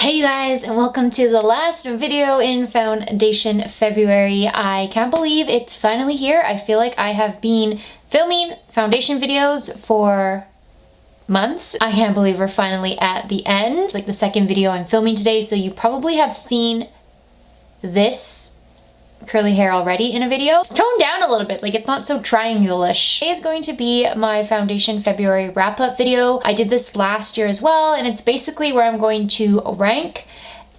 Hey you guys, and welcome to the last video in Foundation February. I can't believe it's finally here. I feel like I have been filming foundation videos for months. I can't believe we're finally at the end. It's like the second video I'm filming today, so you probably have seen this curly hair already in a video. It's toned down a little bit, like it's not so triangular-ish. Today is going to be my Foundation February wrap-up video. I did this last year as well, and it's basically where I'm going to rank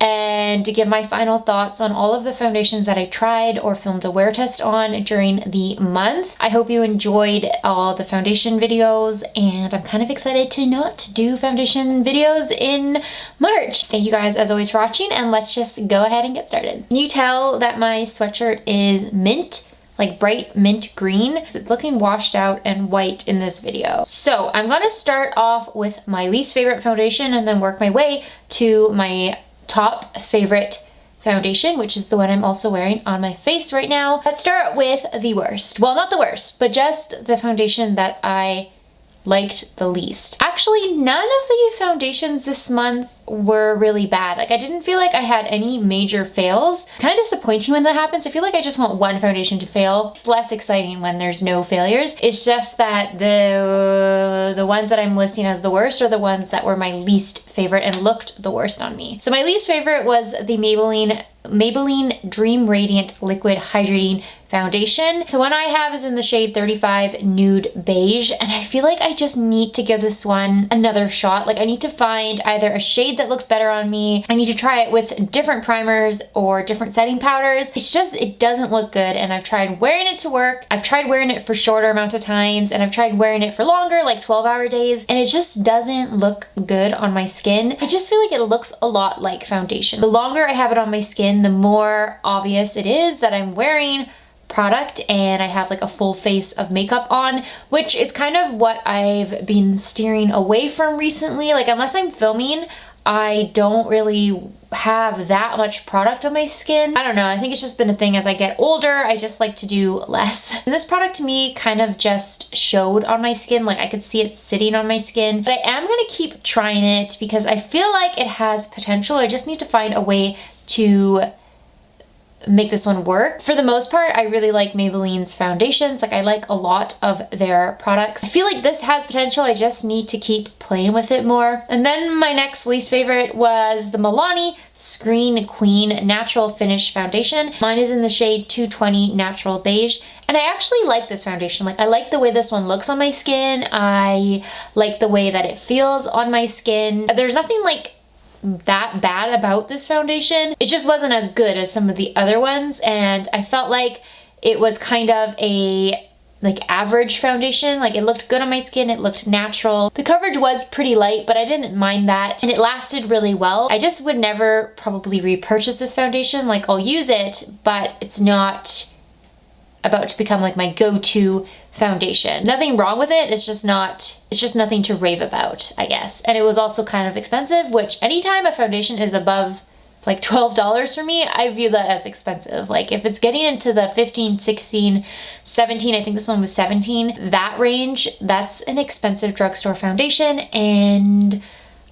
and to give my final thoughts on all of the foundations that I tried or filmed a wear test on during the month. I hope you enjoyed all the foundation videos, and I'm kind of excited to not do foundation videos in March. Thank you guys as always for watching, and let's just go ahead and get started. Can you tell that my sweatshirt is mint? Like bright mint green. It's looking washed out and white in this video. So I'm gonna start off with my least favorite foundation and then work my way to my top favorite foundation, which is the one I'm also wearing on my face right now. Let's start with the worst. Well, not the worst, but just the foundation that I liked the least. Actually, none of the foundations this month were really bad. Like, I didn't feel like I had any major fails. Kind of disappointing when that happens. I feel like I just want one foundation to fail. It's less exciting when there's no failures. It's just that the ones that I'm listing as the worst are the ones that were my least favorite and looked the worst on me. So my least favorite was the Maybelline Dream Radiant Liquid Hydrating Foundation. The one I have is in the shade 35 Nude Beige, and I feel like I just need to give this one another shot. Like, I need to find either a shade that looks better on me. I need to try it with different primers or different setting powders. It's just, it doesn't look good, and I've tried wearing it to work. I've tried wearing it for shorter amount of times, and I've tried wearing it for longer, like 12-hour days, and it just doesn't look good on my skin. I just feel like it looks a lot like foundation. The longer I have it on my skin, the more obvious it is that I'm wearing product and I have like a full face of makeup on, which is kind of what I've been steering away from recently. Like, unless I'm filming, I don't really have that much product on my skin. I don't know, I think it's just been a thing as I get older. I just like to do less. And this product to me kind of just showed on my skin, like I could see it sitting on my skin. But I am gonna keep trying it because I feel like it has potential. I just need to find a way to make this one work. For the most part, I really like Maybelline's foundations. Like, I like a lot of their products. I feel like this has potential. I just need to keep playing with it more. And then my next least favorite was the Milani Screen Queen Natural Finish Foundation. Mine is in the shade 220 Natural Beige. And I actually like this foundation. Like, I like the way this one looks on my skin. I like the way that it feels on my skin. There's nothing like that bad about this foundation. It just wasn't as good as some of the other ones, and I felt like it was kind of a like average foundation. Like, it looked good on my skin, it looked natural. The coverage was pretty light, but I didn't mind that, and it lasted really well. I just would never probably repurchase this foundation. Like, I'll use it, but it's not about to become like my go-to foundation. Nothing wrong with it, it's just nothing to rave about, I guess. And it was also kind of expensive, which anytime a foundation is above like $12 for me, I view that as expensive. Like, if it's getting into the 15, 16, 17, I think this one was 17, that range, that's an expensive drugstore foundation, and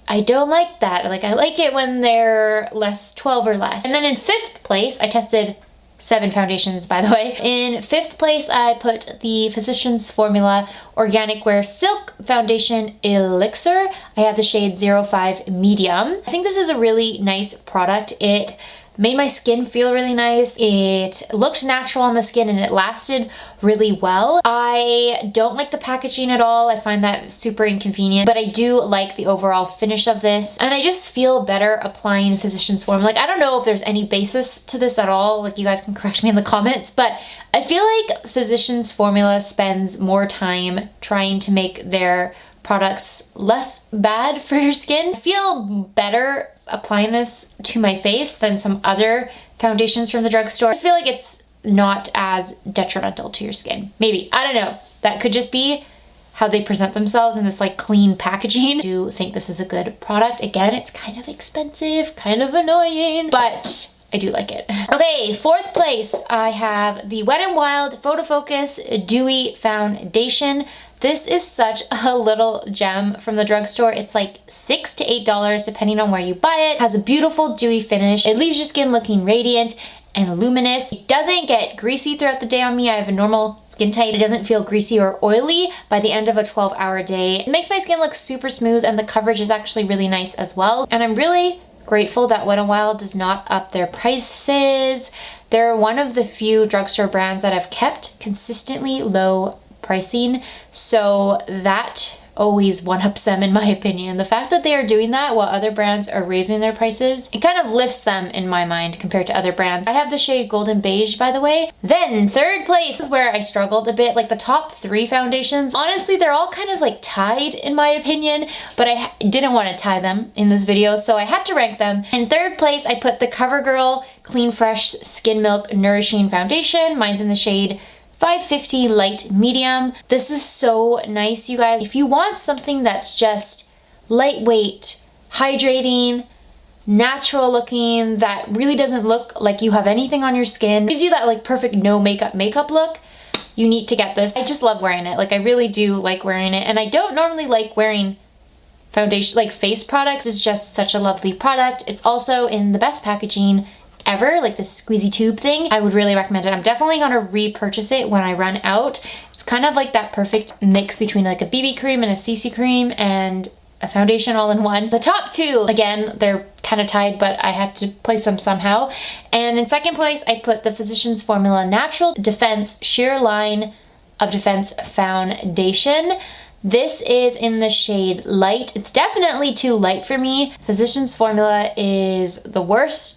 I don't like that. Like, I like it when they're less, 12 or less. And then in 5th place, I tested 7 foundations, by the way. In 5th place, I put the Physicians Formula Organic Wear Silk Foundation Elixir. I have the shade 05 Medium. I think this is a really nice product. It made my skin feel really nice. It looked natural on the skin, and it lasted really well. I don't like the packaging at all. I find that super inconvenient, but I do like the overall finish of this, and I just feel better applying Physicians Formula. Like, I don't know if there's any basis to this at all. Like, you guys can correct me in the comments, but I feel like Physicians Formula spends more time trying to make their products less bad for your skin. I feel better applying this to my face than some other foundations from the drugstore. I just feel like it's not as detrimental to your skin. Maybe, I don't know. That could just be how they present themselves in this like clean packaging. I do think this is a good product. Again, it's kind of expensive, kind of annoying, but I do like it. Okay, 4th place, I have the Wet n Wild Photo Focus Dewy Foundation. This is such a little gem from the drugstore. It's like $6 to $8 depending on where you buy it. It has a beautiful dewy finish. It leaves your skin looking radiant and luminous. It doesn't get greasy throughout the day on me. I have a normal skin type. It doesn't feel greasy or oily by the end of a 12-hour day. It makes my skin look super smooth, and the coverage is actually really nice as well. And I'm really grateful that Wet n Wild does not up their prices. They're one of the few drugstore brands that have kept consistently low pricing, so that always one-ups them in my opinion. The fact that they are doing that while other brands are raising their prices, it kind of lifts them in my mind compared to other brands. I have the shade Golden Beige, by the way. Then third place is where I struggled a bit. Like the top 3 foundations, honestly, they're all kind of like tied in my opinion, but I didn't want to tie them in this video, so I had to rank them. In third place, I put the CoverGirl Clean Fresh Skin Milk Nourishing Foundation. Mine's in the shade 550 Light Medium. This is so nice, you guys. If you want something that's just lightweight, hydrating, natural looking, that really doesn't look like you have anything on your skin, gives you that like perfect no makeup look, you need to get this. I just love wearing it. Like I really do like wearing it, and I don't normally like wearing foundation, like face products. Is just such a lovely product. It's also in the best packaging ever, like this squeezy tube thing. I would really recommend it. I'm definitely gonna repurchase it when I run out. It's kind of like that perfect mix between like a BB cream and a CC cream and a foundation all in one. The top 2, again, they're kind of tied, but I had to place them somehow. And in second place, I put the Physicians Formula Natural Defense Sheer Line of Defense Foundation. This is in the shade Light. It's definitely too light for me. Physicians Formula is the worst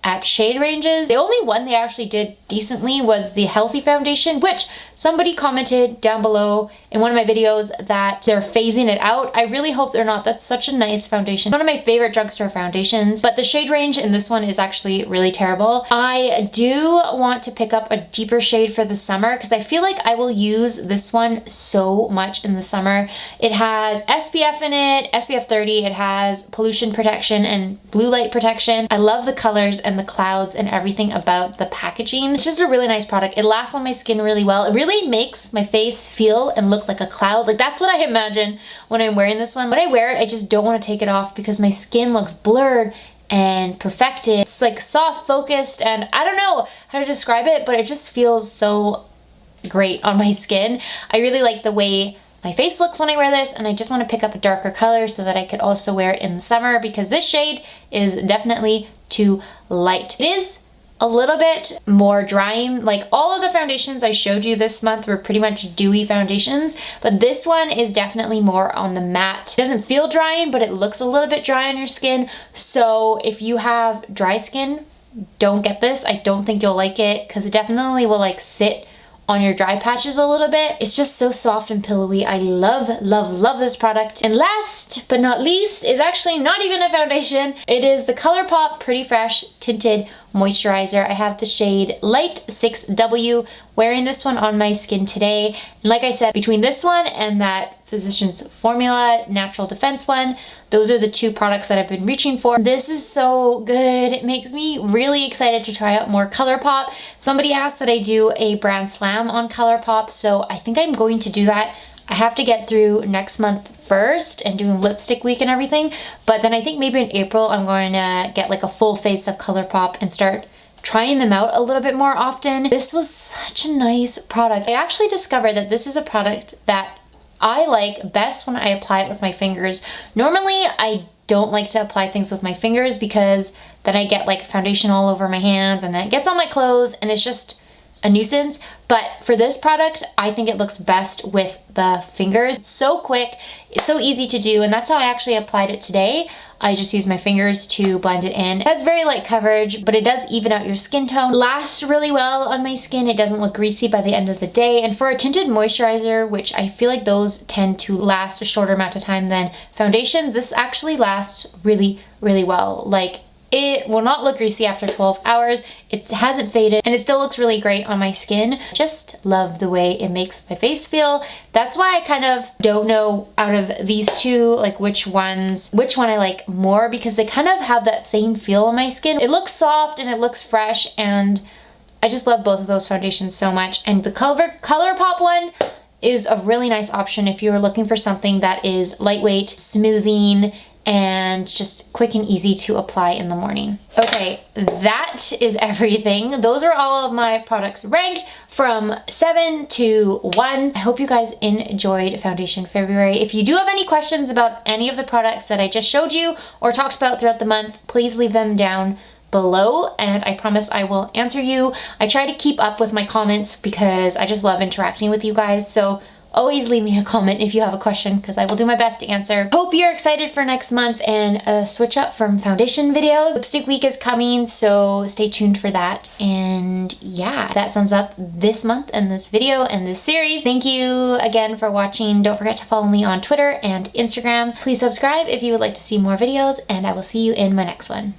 at shade ranges. The only one they actually did decently was the Healthy Foundation, which somebody commented down below in one of my videos that they're phasing it out. I really hope they're not. That's such a nice foundation. One of my favorite drugstore foundations, but the shade range in this one is actually really terrible. I do want to pick up a deeper shade for the summer because I feel like I will use this one so much in the summer. It has SPF in it, SPF 30. It has pollution protection and blue light protection. I love the colors and the clouds and everything about the packaging. It's just a really nice product. It lasts on my skin really well. It really makes my face feel and look like a cloud. Like that's what I imagine when I'm wearing this one. When I wear it, I just don't want to take it off because my skin looks blurred and perfected. It's like soft focused, and I don't know how to describe it, but it just feels so great on my skin. I really like the way my face looks when I wear this, and I just want to pick up a darker color so that I could also wear it in the summer because this shade is definitely too light. It is a little bit more drying. Like all of the foundations I showed you this month were pretty much dewy foundations, but this one is definitely more on the matte. It doesn't feel drying, but it looks a little bit dry on your skin. So if you have dry skin, don't get this. I don't think you'll like it because it definitely will like sit on your dry patches a little bit. It's just so soft and pillowy. I love, love, love this product. And last but not least is actually not even a foundation. It is the ColourPop Pretty Fresh Tinted Moisturizer. I have the shade Light 6W, wearing this one on my skin today. And like I said, between this one and that Physicians Formula Natural Defense one, those are the 2 products that I've been reaching for. This is so good. It makes me really excited to try out more ColourPop. Somebody asked that I do a brand slam on ColourPop, so I think I'm going to do that. I have to get through next month first and doing lipstick week and everything, but then I think maybe in April I'm going to get like a full face of ColourPop and start trying them out a little bit more often. This was such a nice product. I actually discovered that this is a product that I like best when I apply it with my fingers. Normally, I don't like to apply things with my fingers because then I get like foundation all over my hands and then it gets on my clothes and it's just a nuisance. But for this product, I think it looks best with the fingers. It's so quick, it's so easy to do, and that's how I actually applied it today. I just use my fingers to blend it in. It has very light coverage, but it does even out your skin tone. Lasts really well on my skin. It doesn't look greasy by the end of the day. And for a tinted moisturizer, which I feel like those tend to last a shorter amount of time than foundations, this actually lasts really, really well. Like, it will not look greasy after 12 hours. It hasn't faded and it still looks really great on my skin. Just love the way it makes my face feel. That's why I kind of don't know out of these 2, like which one I like more, because they kind of have that same feel on my skin. It looks soft and it looks fresh, and I just love both of those foundations so much. And the ColourPop one is a really nice option if you're looking for something that is lightweight, smoothing, and just quick and easy to apply in the morning. Okay, that is everything. Those are all of my products ranked from 7 to 1. I hope you guys enjoyed Foundation February. If you do have any questions about any of the products that I just showed you or talked about throughout the month, please leave them down below and I promise I will answer you. I try to keep up with my comments because I just love interacting with you guys, so always leave me a comment if you have a question because I will do my best to answer. Hope you're excited for next month and a switch up from foundation videos. Lipstick week is coming, so stay tuned for that. And yeah, that sums up this month and this video and this series. Thank you again for watching. Don't forget to follow me on Twitter and Instagram. Please subscribe if you would like to see more videos, and I will see you in my next one.